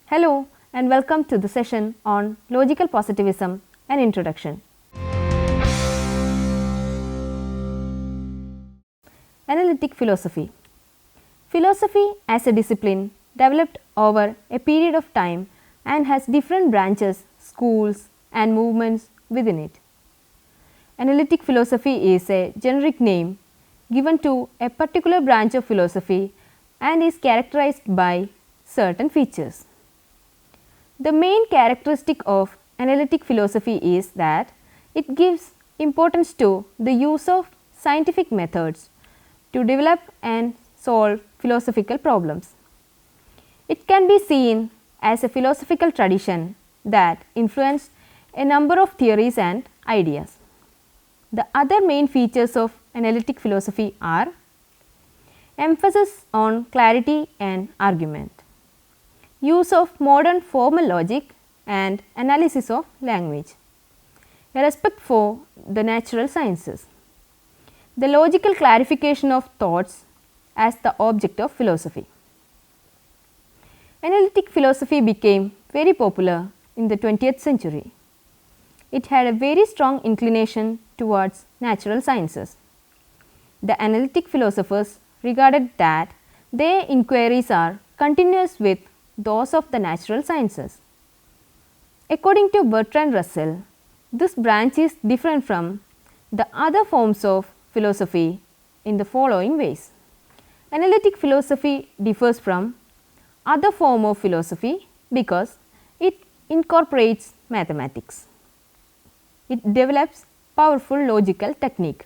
Hello and welcome to the session on Logical Positivism and Introduction. Analytic Philosophy. Philosophy as a discipline developed over a period of time and has different branches, schools and movements within it. Analytic philosophy is a generic name given to a particular branch of philosophy and is characterized by certain features. The main characteristic of analytic philosophy is that it gives importance to the use of scientific methods to develop and solve philosophical problems. It can be seen as a philosophical tradition that influenced a number of theories and ideas. The other main features of analytic philosophy are emphasis on clarity and argument, use of modern formal logic and analysis of language, a respect for the natural sciences, the logical clarification of thoughts as the object of philosophy. Analytic philosophy became very popular in the 20th century. It had a very strong inclination towards natural sciences. The analytic philosophers regarded that their inquiries are continuous with those of the natural sciences. According to Bertrand Russell, this branch is different from the other forms of philosophy in the following ways. Analytic philosophy differs from other form of philosophy because it incorporates mathematics. It develops powerful logical technique.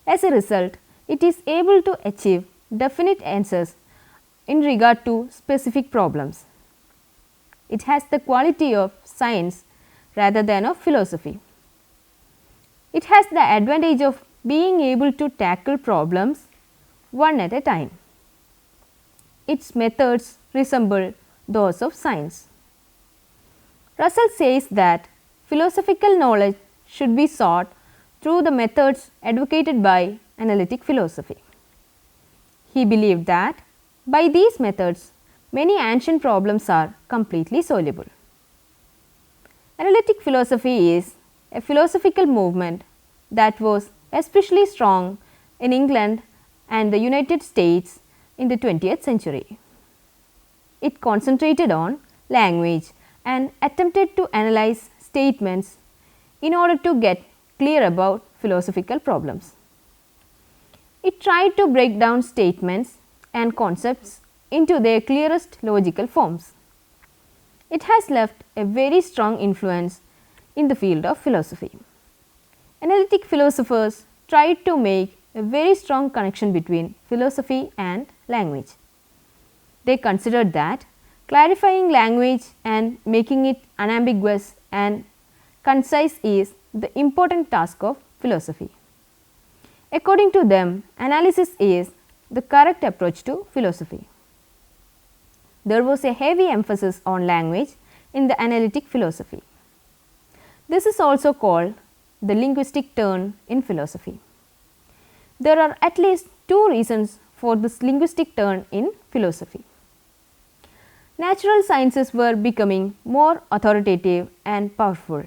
As a result, it is able to achieve definite answers in regard to specific problems. It has the quality of science rather than of philosophy. It has the advantage of being able to tackle problems one at a time. Its methods resemble those of science. Russell says that philosophical knowledge should be sought through the methods advocated by analytic philosophy. He believed that by these methods, many ancient problems are completely solvable. Analytic philosophy is a philosophical movement that was especially strong in England and the United States in the 20th century. It concentrated on language and attempted to analyze statements in order to get clear about philosophical problems. It tried to break down statements and concepts into their clearest logical forms. It has left a very strong influence in the field of philosophy. Analytic philosophers tried to make a very strong connection between philosophy and language. They considered that clarifying language and making it unambiguous and concise is the important task of philosophy. According to them, analysis is the correct approach to philosophy. There was a heavy emphasis on language in the analytic philosophy. This is also called the linguistic turn in philosophy. There are at least two reasons for this linguistic turn in philosophy. Natural sciences were becoming more authoritative and powerful.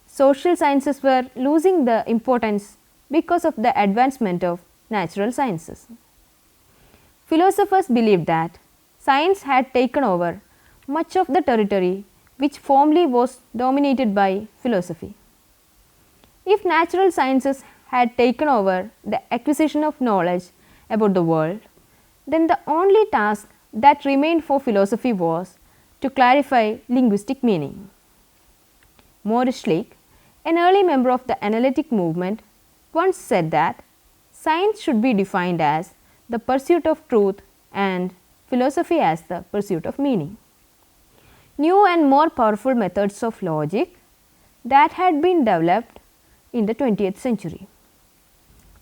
Social sciences were losing the importance because of the advancement of natural sciences. Philosophers believed that science had taken over much of the territory which formerly was dominated by philosophy. If natural sciences had taken over the acquisition of knowledge about the world, then the only task that remained for philosophy was to clarify linguistic meaning. Maurice Schlick, an early member of the analytic movement, once said that science should be defined as the pursuit of truth and philosophy as the pursuit of meaning. New and more powerful methods of logic that had been developed in the 20th century.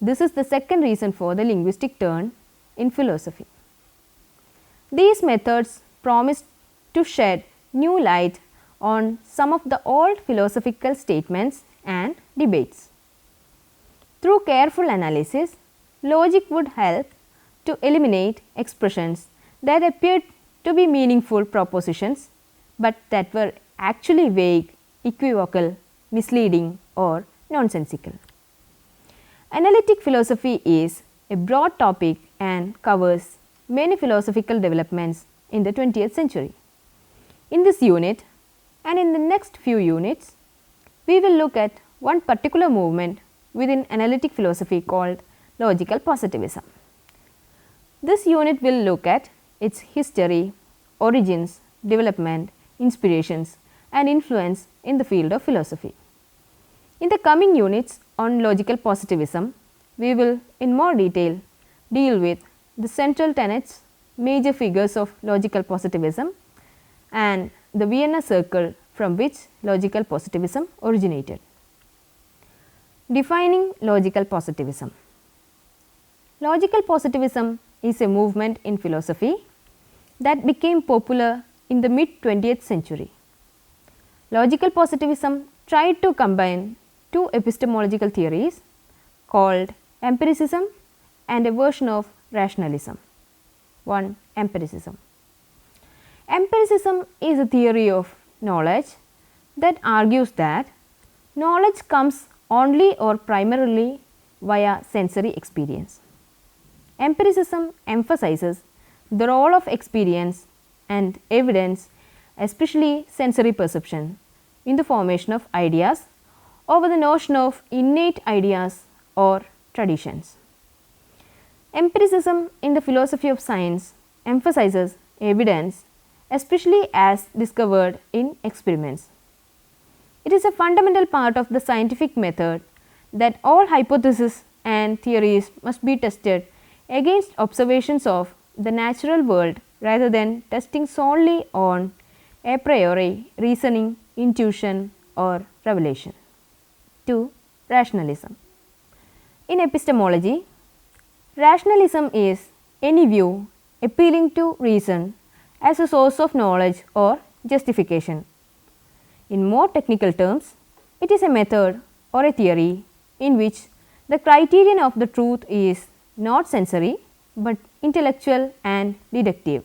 This is the second reason for the linguistic turn in philosophy. These methods promised to shed new light on some of the old philosophical statements and debates. Through careful analysis, logic would help to eliminate expressions that appeared to be meaningful propositions, but that were actually vague, equivocal, misleading or nonsensical. Analytic philosophy is a broad topic and covers many philosophical developments in the 20th century. In this unit and in the next few units, we will look at one particular movement within analytic philosophy called logical positivism. This unit will look at its history, origins, development, inspirations and influence in the field of philosophy. In the coming units on logical positivism, we will in more detail deal with the central tenets, major figures of logical positivism and the Vienna circle from which logical positivism originated. Defining logical positivism. Logical positivism is a movement in philosophy that became popular in the mid 20th century. Logical positivism tried to combine two epistemological theories called empiricism and a version of rationalism. 1. Empiricism. Empiricism is a theory of knowledge that argues that knowledge comes only or primarily via sensory experience. Empiricism emphasizes the role of experience and evidence, especially sensory perception, in the formation of ideas over the notion of innate ideas or traditions. Empiricism in the philosophy of science emphasizes evidence, especially as discovered in experiments. It is a fundamental part of the scientific method that all hypotheses and theories must be tested against observations of the natural world rather than testing solely on a priori reasoning, intuition or revelation. 2. Rationalism. In epistemology, rationalism is any view appealing to reason as a source of knowledge or justification. In more technical terms, it is a method or a theory in which the criterion of the truth is not sensory, but intellectual and deductive.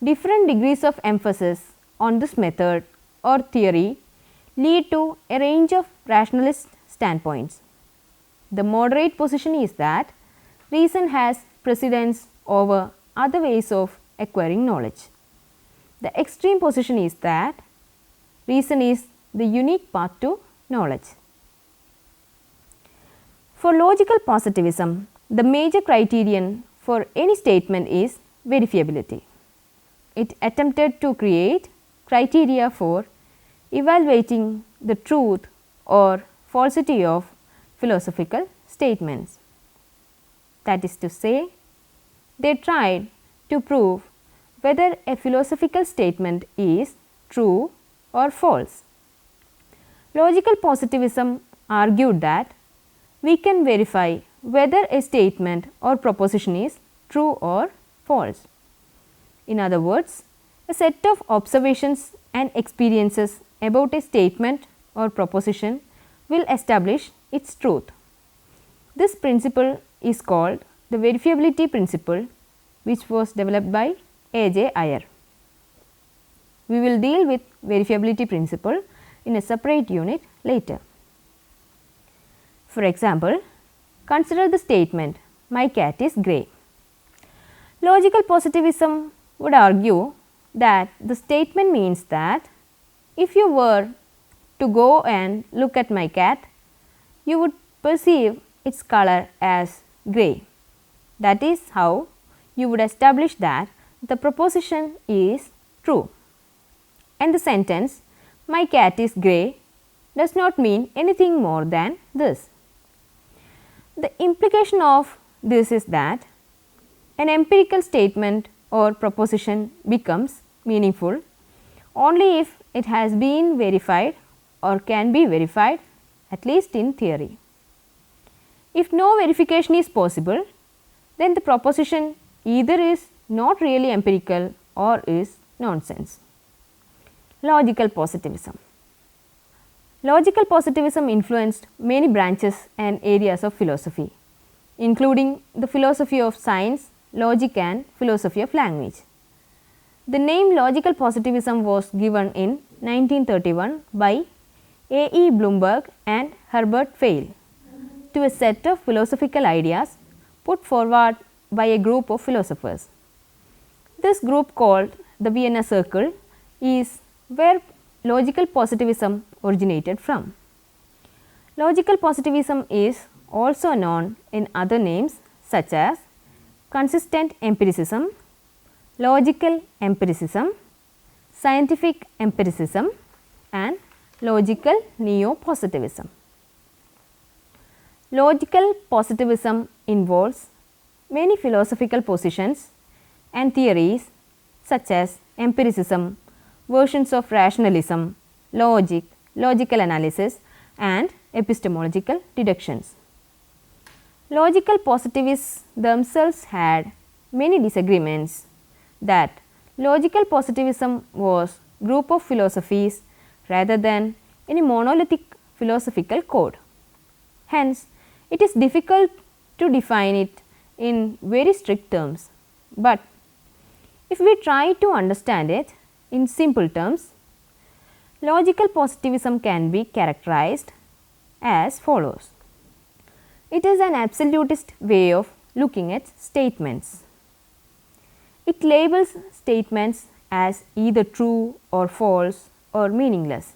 Different degrees of emphasis on this method or theory lead to a range of rationalist standpoints. The moderate position is that reason has precedence over other ways of acquiring knowledge. The extreme position is that reason is the unique path to knowledge. For logical positivism, the major criterion for any statement is verifiability. It attempted to create criteria for evaluating the truth or falsity of philosophical statements. That is to say, they tried to prove whether a philosophical statement is true or false. Logical positivism argued that we can verify whether a statement or proposition is true or false. In other words, a set of observations and experiences about a statement or proposition will establish its truth. This principle is called the verifiability principle, which was developed by A.J. Ayer. We will deal with verifiability principle in a separate unit later. For example, consider the statement, "My cat is grey." Logical positivism would argue that the statement means that if you were to go and look at my cat, you would perceive its color as grey. That is how you would establish that the proposition is true. And the sentence, "My cat is grey," does not mean anything more than this. The implication of this is that an empirical statement or proposition becomes meaningful only if it has been verified or can be verified, at least in theory. If no verification is possible, then the proposition either is not really empirical or is nonsense. Logical positivism. Logical positivism influenced many branches and areas of philosophy, including the philosophy of science, logic and philosophy of language. The name logical positivism was given in 1931 by A. E. Bloomberg and Herbert Feil to a set of philosophical ideas put forward by a group of philosophers. This group, called the Vienna Circle, is where logical positivism originated from. Logical positivism is also known in other names such as consistent empiricism, logical empiricism, scientific empiricism, and logical neo-positivism. Logical positivism involves many philosophical positions and theories such as empiricism, versions of rationalism, logic, logical analysis, and epistemological deductions. Logical positivists themselves had many disagreements that logical positivism was a group of philosophies rather than any monolithic philosophical code. Hence, it is difficult to define it in very strict terms, but if we try to understand it in simple terms, logical positivism can be characterized as follows. It is an absolutist way of looking at statements. It labels statements as either true or false or meaningless.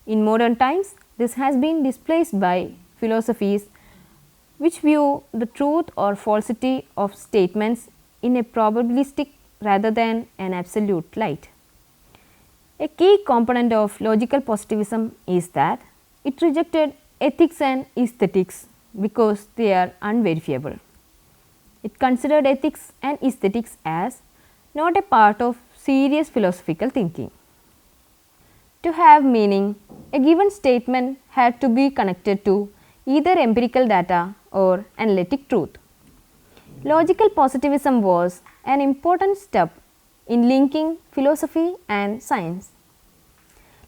In modern times, this has been displaced by philosophies which view the truth or falsity of statements in a probabilistic rather than an absolute light. A key component of logical positivism is that it rejected ethics and aesthetics because they are unverifiable. It considered ethics and aesthetics as not a part of serious philosophical thinking. To have meaning, a given statement had to be connected to either empirical data or analytic truth. Logical positivism was an important step in linking philosophy and science.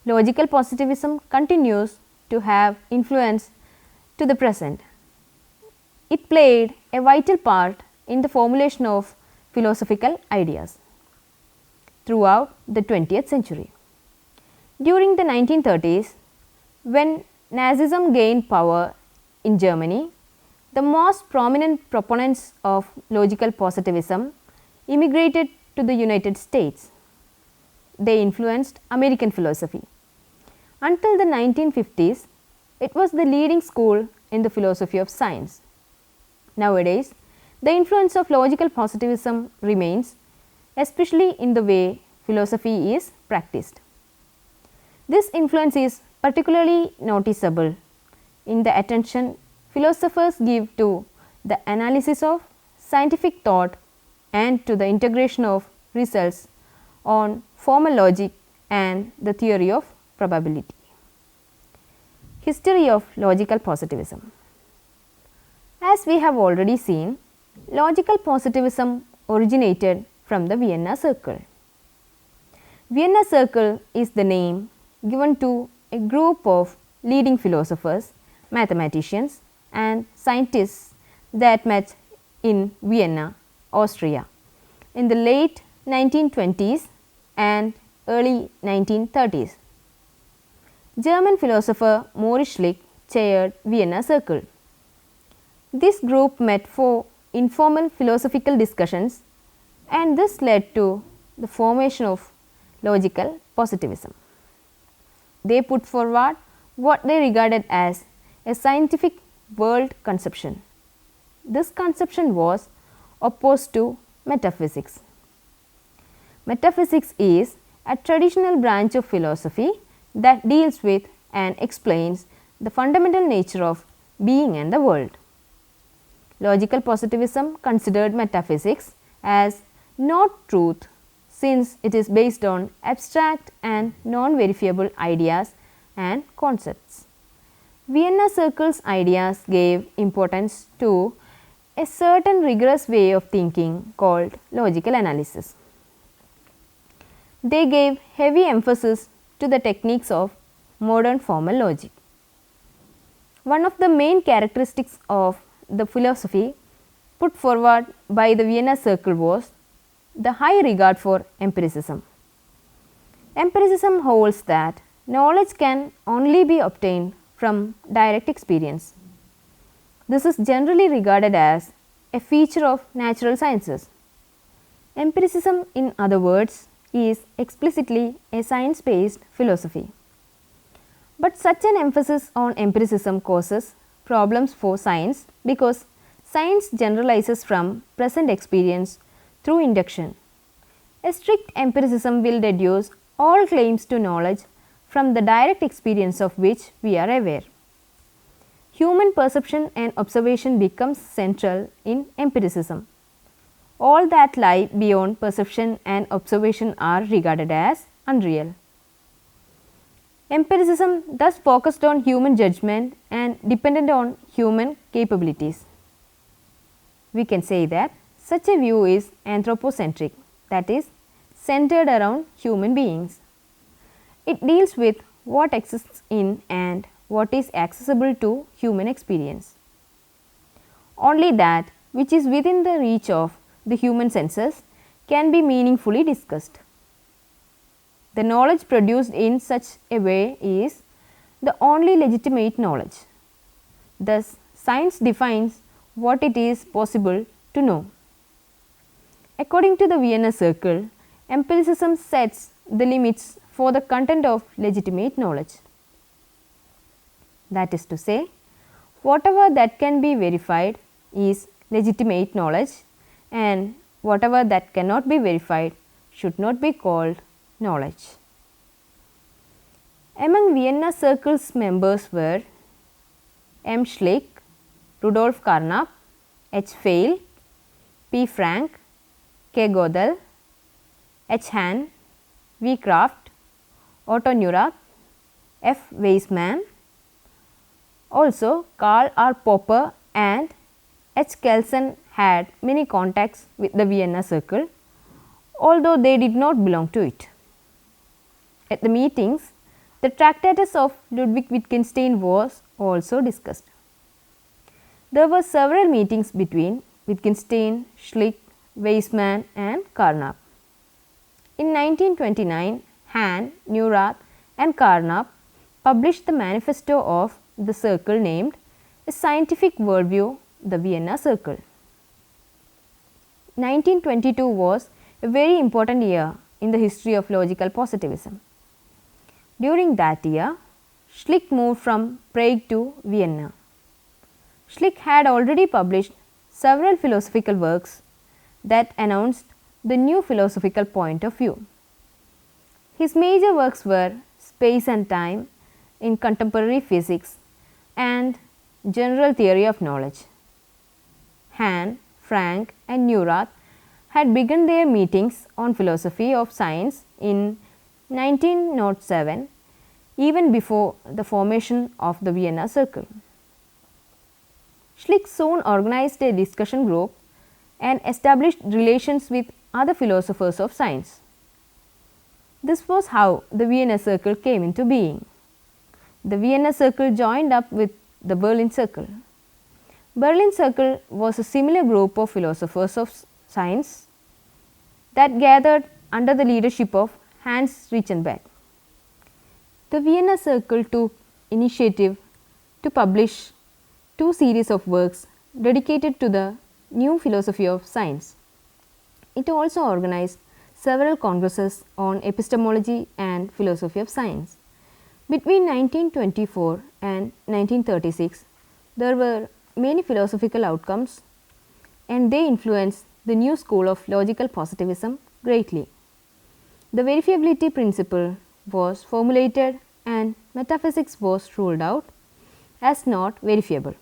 Logical positivism continues to have influence to the present. It played a vital part in the formulation of philosophical ideas throughout the 20th century. During the 1930s, when Nazism gained power in Germany, the most prominent proponents of logical positivism immigrated to the United States. They influenced American philosophy. Until the 1950s, it was the leading school in the philosophy of science. Nowadays, the influence of logical positivism remains, especially in the way philosophy is practiced. This influence is particularly noticeable in the attention philosophers give to the analysis of scientific thought and to the integration of results on formal logic and the theory of probability. History of logical positivism. As we have already seen, logical positivism originated from the Vienna Circle. Vienna Circle is the name given to a group of leading philosophers, mathematicians, and scientists that met in Vienna, Austria in the late 1920s and early 1930s. German philosopher Maurice Schlick chaired Vienna Circle. This group met for informal philosophical discussions, and this led to the formation of logical positivism. They put forward what they regarded as a scientific world conception. This conception was opposed to metaphysics. Metaphysics is a traditional branch of philosophy that deals with and explains the fundamental nature of being and the world. Logical positivism considered metaphysics as not truth, since it is based on abstract and non-verifiable ideas and concepts. Vienna Circle's ideas gave importance to a certain rigorous way of thinking called logical analysis. They gave heavy emphasis to the techniques of modern formal logic. One of the main characteristics of the philosophy put forward by the Vienna Circle was the high regard for empiricism. Empiricism holds that knowledge can only be obtained from direct experience. This is generally regarded as a feature of natural sciences. Empiricism, in other words, is explicitly a science-based philosophy. But such an emphasis on empiricism causes problems for science because science generalizes from present experience through induction. A strict empiricism will deduce all claims to knowledge from the direct experience of which we are aware. Human perception and observation becomes central in empiricism. All that lie beyond perception and observation are regarded as unreal. Empiricism thus focused on human judgment and dependent on human capabilities. We can say that such a view is anthropocentric, that is, centered around human beings. It deals with what exists in and what is accessible to human experience. Only that which is within the reach of the human senses can be meaningfully discussed. The knowledge produced in such a way is the only legitimate knowledge. Thus, science defines what it is possible to know. According to the Vienna Circle, empiricism sets the limits for the content of legitimate knowledge. That is to say, whatever that can be verified is legitimate knowledge, and whatever that cannot be verified should not be called knowledge. Among Vienna Circle's members were M. Schlick, Rudolf Carnap, H. Feil, P. Frank, K. Gödel, H. Hahn, V. Kraft, Otto Neurath, F. Weismann. Also, Karl R. Popper and H. Kelsen had many contacts with the Vienna Circle, although they did not belong to it. At the meetings, the Tractatus of Ludwig Wittgenstein was also discussed. There were several meetings between Wittgenstein, Schlick, Weismann and Carnap. In 1929, Hahn, Neurath and Carnap published the manifesto of the circle named A Scientific Worldview, the Vienna Circle. 1922 was a very important year in the history of logical positivism. During that year, Schlick moved from Prague to Vienna. Schlick had already published several philosophical works that announced the new philosophical point of view. His major works were Space and Time in Contemporary Physics and General Theory of Knowledge. Hahn, Frank and Neurath had begun their meetings on philosophy of science in 1907, even before the formation of the Vienna Circle. Schlick soon organized a discussion group and established relations with other philosophers of science. This was how the Vienna Circle came into being. The Vienna Circle joined up with the Berlin Circle. Berlin Circle was a similar group of philosophers of science that gathered under the leadership of Hans Reichenbach. The Vienna Circle took initiative to publish two series of works dedicated to the new philosophy of science. It also organized several congresses on epistemology and philosophy of science. Between 1924 and 1936, there were many philosophical outcomes and they influenced the new school of logical positivism greatly. The verifiability principle was formulated and metaphysics was ruled out as not verifiable.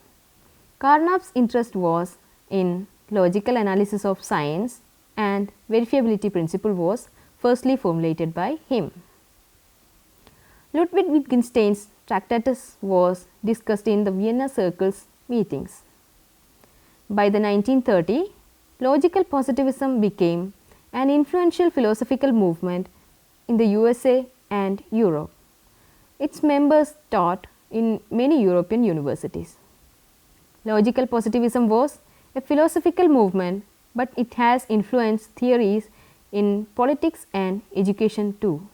Carnap's interest was in logical analysis of science and verifiability principle was firstly formulated by him. Ludwig Wittgenstein's Tractatus was discussed in the Vienna Circle's meetings. By the 1930s, logical positivism became an influential philosophical movement in the USA and Europe. Its members taught in many European universities. Logical positivism was a philosophical movement, but it has influenced theories in politics and education too.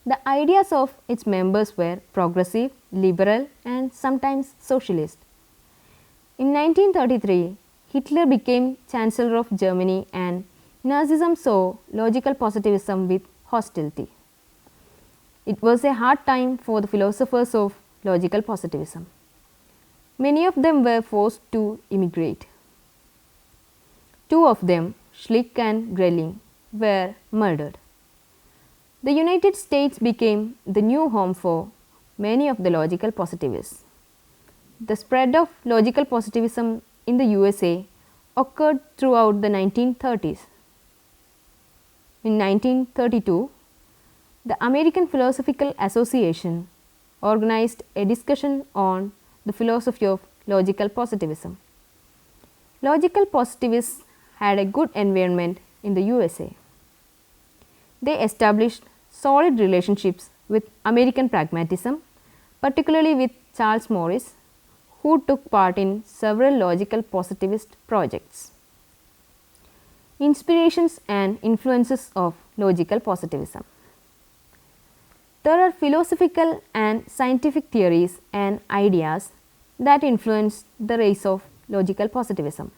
The ideas of its members were progressive, liberal, and sometimes socialist. In 1933, Hitler became Chancellor of Germany and Nazism saw logical positivism with hostility. It was a hard time for the philosophers of logical positivism. Many of them were forced to immigrate. Two of them, Schlick and Grelling, were murdered. The United States became the new home for many of the logical positivists. The spread of logical positivism in the USA occurred throughout the 1930s. In 1932, the American Philosophical Association organized a discussion on the philosophy of logical positivism. Logical positivists had a good environment in the USA. They established solid relationships with American pragmatism, particularly with Charles Morris, who took part in several logical positivist projects. Inspirations and influences of logical positivism. There are philosophical and scientific theories and ideas that influence the rise of logical positivism.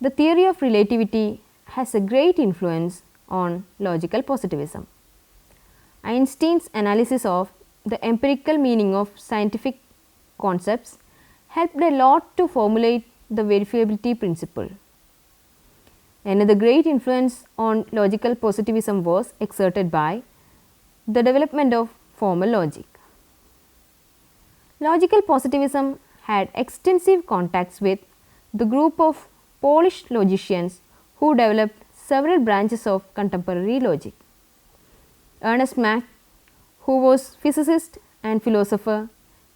The theory of relativity has a great influence on logical positivism. Einstein's analysis of the empirical meaning of scientific concepts helped a lot to formulate the verifiability principle. Another great influence on logical positivism was exerted by the development of formal logic. Logical positivism had extensive contacts with the group of Polish logicians who developed several branches of contemporary logic. Ernst Mach, who was physicist and philosopher,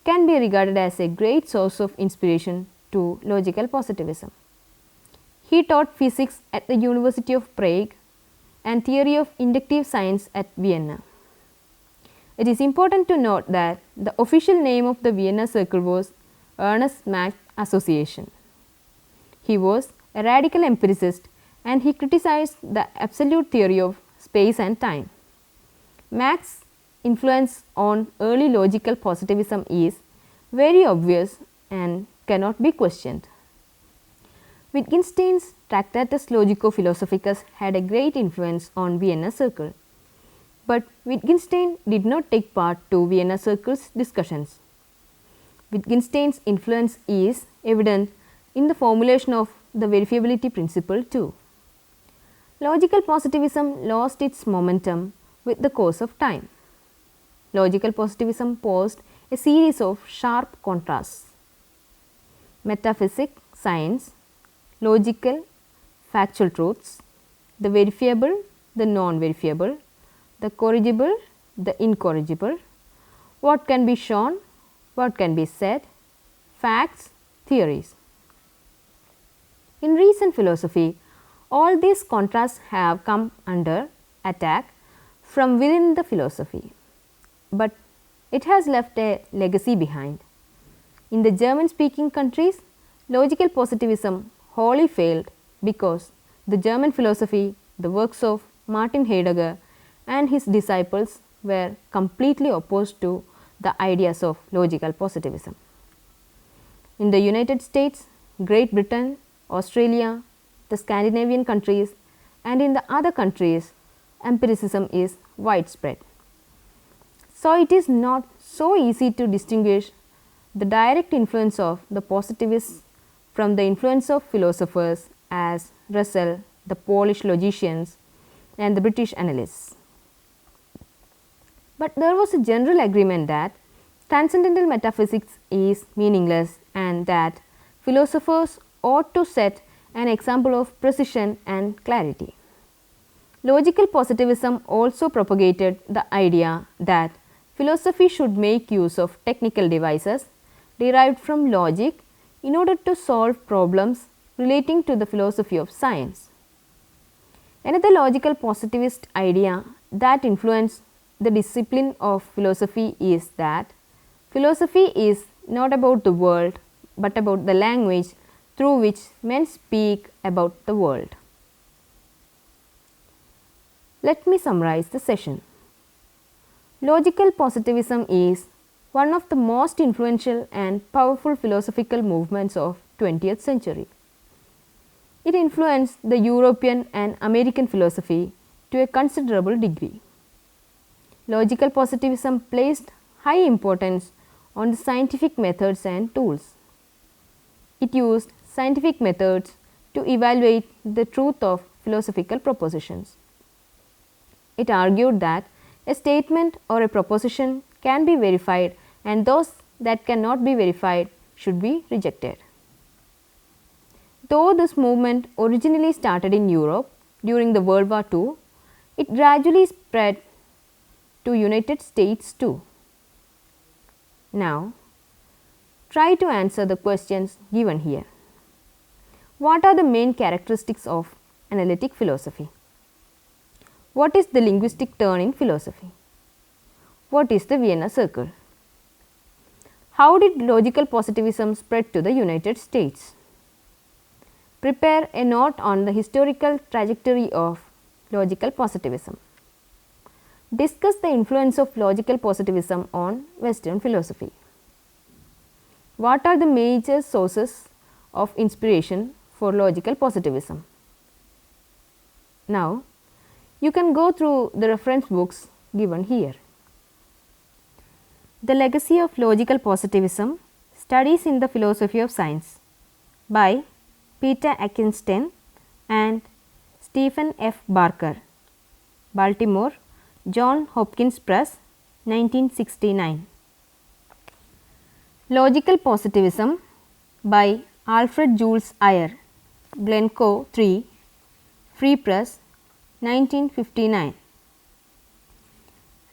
can be regarded as a great source of inspiration to logical positivism. He taught physics at the University of Prague and theory of inductive science at Vienna. It is important to note that the official name of the Vienna Circle was Ernst Mach Association. He was a radical empiricist and he criticized the absolute theory of space and time. Mach's influence on early logical positivism is very obvious and cannot be questioned. Wittgenstein's Tractatus Logico-Philosophicus had a great influence on Vienna Circle, but Wittgenstein did not take part to Vienna Circle's discussions. Wittgenstein's influence is evident in the formulation of the verifiability principle too. Logical positivism lost its momentum with the course of time. Logical positivism posed a series of sharp contrasts. Metaphysics, science, logical, factual truths, the verifiable, the non-verifiable, the corrigible, the incorrigible, what can be shown, what can be said, facts, theories. In recent philosophy, all these contrasts have come under attack from within the philosophy, but it has left a legacy behind. In the German speaking countries, logical positivism wholly failed because the German philosophy, the works of Martin Heidegger and his disciples were completely opposed to the ideas of logical positivism. In the United States, Great Britain, Australia, the Scandinavian countries and in the other countries, empiricism is widespread. So, it is not so easy to distinguish the direct influence of the positivists from the influence of philosophers as Russell, the Polish logicians and the British analysts. But there was a general agreement that transcendental metaphysics is meaningless and that philosophers ought to set an example of precision and clarity. Logical positivism also propagated the idea that philosophy should make use of technical devices derived from logic in order to solve problems relating to the philosophy of science. Another logical positivist idea that influenced the discipline of philosophy is that philosophy is not about the world, but about the language through which men speak about the world. Let me summarize the session. Logical positivism is one of the most influential and powerful philosophical movements of 20th century. It influenced the European and American philosophy to a considerable degree. Logical positivism placed high importance on the scientific methods and tools. It used scientific methods to evaluate the truth of philosophical propositions. It argued that a statement or a proposition can be verified and those that cannot be verified should be rejected. Though this movement originally started in Europe during the World War II, it gradually spread to United States too. Now, try to answer the questions given here. What are the main characteristics of analytic philosophy? What is the linguistic turn in philosophy? What is the Vienna Circle? How did logical positivism spread to the United States? Prepare a note on the historical trajectory of logical positivism. Discuss the influence of logical positivism on Western philosophy. What are the major sources of inspiration for logical positivism? Now, you can go through the reference books given here. The Legacy of Logical Positivism, Studies in the Philosophy of Science by Peter Ackenstein and Stephen F. Barker, Baltimore, Johns Hopkins Press, 1969. Logical Positivism by Alfred Jules Ayer, Glencoe 3, Free Press, 1959.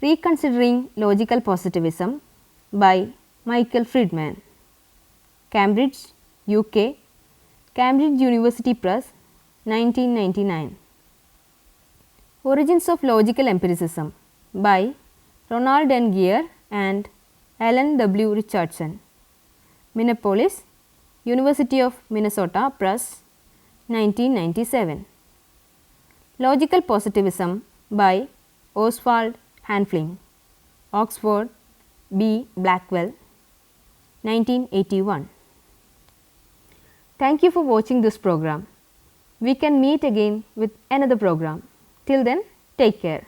Reconsidering Logical Positivism by Michael Friedman, Cambridge, UK, Cambridge University Press, 1999. Origins of Logical Empiricism by Ronald N. Geer and Alan W. Richardson, Minneapolis, University of Minnesota Press, 1997. Logical Positivism by Oswald Hanfling, Oxford B. Blackwell, 1981. Thank you for watching this program. We can meet again with another program. Till then, take care.